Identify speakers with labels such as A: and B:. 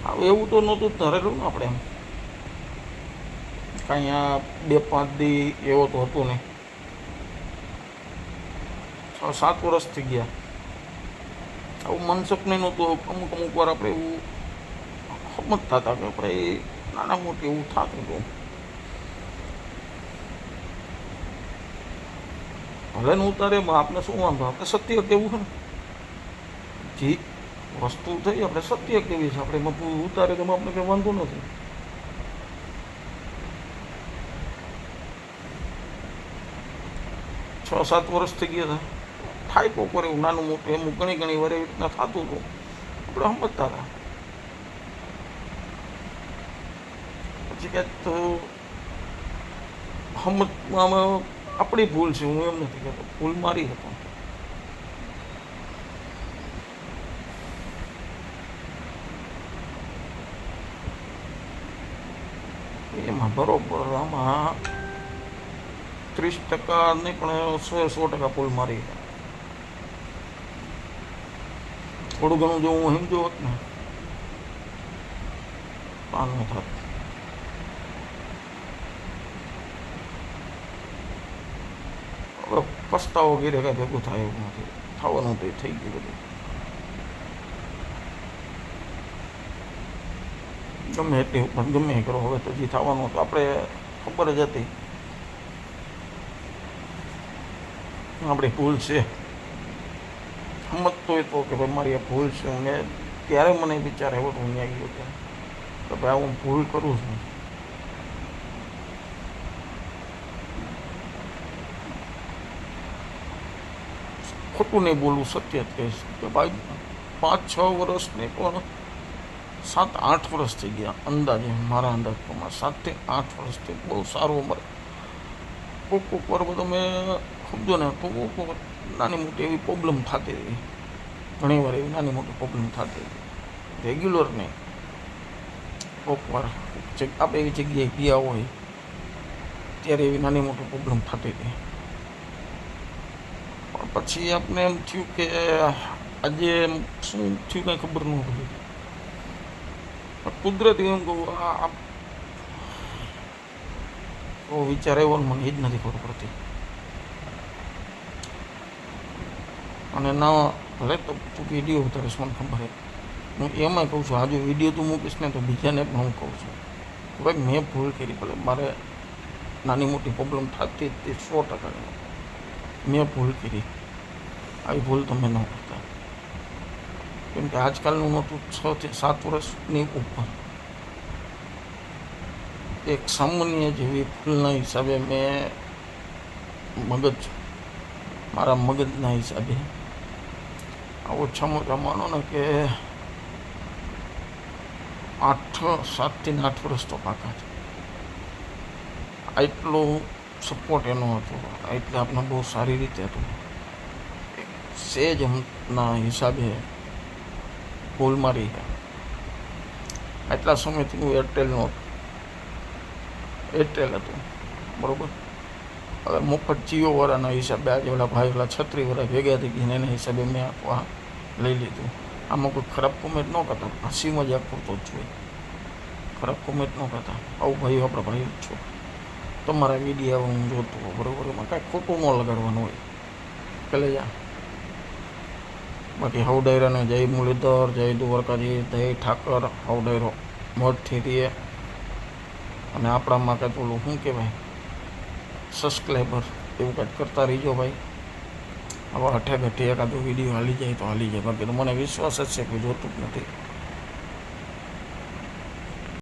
A: હવે એવું તો નહોતું જ ધરેલું ને આપણે, એમ કાંઈ આ 2-5 દી એવો તો હતું નહીં. 6-7 વર્ષ થઈ ગયા. આવું મનસક નહીં નહોતું. અમુક વાર આપણે એવું સમજતા હતા કે આપણે નાના મોટી એવું થતું હતું. ભલે ને ઉતારે આપણે શું વાંધો, આપણે સત્ય કેવું છે ને, જે વસ્તુ થઈ આપણે સત્ય કેવી છે, આપણે એમાં ઉતારે તો આપણે કંઈ વાંધો નથી. છ 7 વર્ષ થઈ ગયા હતા. થાય કોક એવું નાનું મોટું એમ ઘણી વાર એવી રીતના થતું હતું. આપણે સમજતા હતા. પછી ક્યાંક તો સમજવામાં આપણી ભૂલ છે, હું એમ નથી કહેતો, ભૂલ મારી હતો. એમાં બરોબર આમાં 30% નહીં પણ 100% ભૂલ મારી. થોડું ઘણું જો હું સમજો હોત ને પાન ન થાત. હવે પસ્તાવો ઘેરે કાંઈ ભેગું થાય એવું નથી. થવાનું તો થઈ ગયું બધું. ગમે એટલી ઉપર ગમે કરો, હવે તો જે થવાનું તો આપણે ખબર જ હતી આપણી ભૂલ છે. સમજતો હોય તો કે ભાઈ મારી આ ભૂલ છે. મેં ત્યારે મને વિચાર આવ્યો તો હું આવી ગયો કે ભાઈ હું ભૂલ કરું છું. ખોટું નહીં બોલવું, સત્ય જ કહીશ કે ભાઈ 5-6 વર્ષ નહીં પણ 7-8 વર્ષ થઈ ગયા અંદાજે, મારા અંદાજ પ્રમાણે 7 થી 8 વર્ષથી બહુ સારું અમારે. કોક વાર બધો મેં સમજો ને તો નાની મોટી એવી પ્રોબ્લેમ થતી હતી. ઘણી વાર એવી નાની મોટી પ્રોબ્લેમ થતી હતી, રેગ્યુલર નહીં. કોક વાર આપણે એવી જગ્યાએ ગયા હોય ત્યારે એવી નાની મોટી પ્રોબ્લેમ થતી હતી. પણ પછી આપણે એમ થયું કે આજે શું થયું કાંઈ ખબર ન પડી. કુદરતી એમ કહું આ વિચાર આવ્યો ને મને એ જ નથી ખબર પડતી. અને ના ભલે તો તું વિડીયો ઉતારીશ મને ખબર છે, હું એમાં કહું છું, આ જો વિડીયો તું મૂકીશ ને તો બીજાને પણ હું કહું છું કે ભાઈ મેં ભૂલ કરી. ભલે મારે નાની મોટી પ્રોબ્લેમ થતી જ તે 100%. મેં ભૂલ કરી, આવી ભૂલ તમે ન કરતા. કેમ કે આજકાલનું નહોતું, 6 થી 7 વર્ષની ઉપર એક સામાન્ય જેવી ભૂલના હિસાબે મેં મારા મગજના હિસાબે ઓછામાં ઓછા માનો ને કે 7 થી 8 વર્ષ તો પાકા છે. એટલો સપોર્ટ એનો હતો, એટલે આપણે બહુ સારી રીતે હતું. સેજના હિસાબે ભૂલ મારી. એટલા સમયથી હું એરટેલ હતું, બરાબર. હવે મફત જીઓવાળાના હિસાબે આજે ઓલા ભાઈ ઓલા 36 ભેગા થઈ ગયા એના હિસાબે મેં આ લઈ લીધું. આમાં કોઈ ખરાબ કોમેન્ટ ન કરતા, હસી મજાક પૂરતો જ જોઈએ, ખરાબ કોમેન્ટ ન કરતા. આવું ભાઈ આપણા ભાઈ જ છો, તમારા વિડીયો હું જોતો હોઉં, બરાબર. એમાં કાંઈ ખોટું ન લગાડવાનું હોય પેલે જા. બાકી હવડાયરાને જય મુરલીધર, જય દ્વારકાજી, જય ઠાકર. હવડાયરો મોટથી રહીએ. અને આપણામાં કાંઈક ઓલું શું કહેવાય, સબસ્ક્રાઈબર એવું કાંઈક કરતા રહીજો ભાઈ. હવે 8 ઘટી એકાદો વિડીયો હાલી જાય તો હાલી જાય, બાકી તો મને વિશ્વાસ જ છે કે જોતું જ નથી.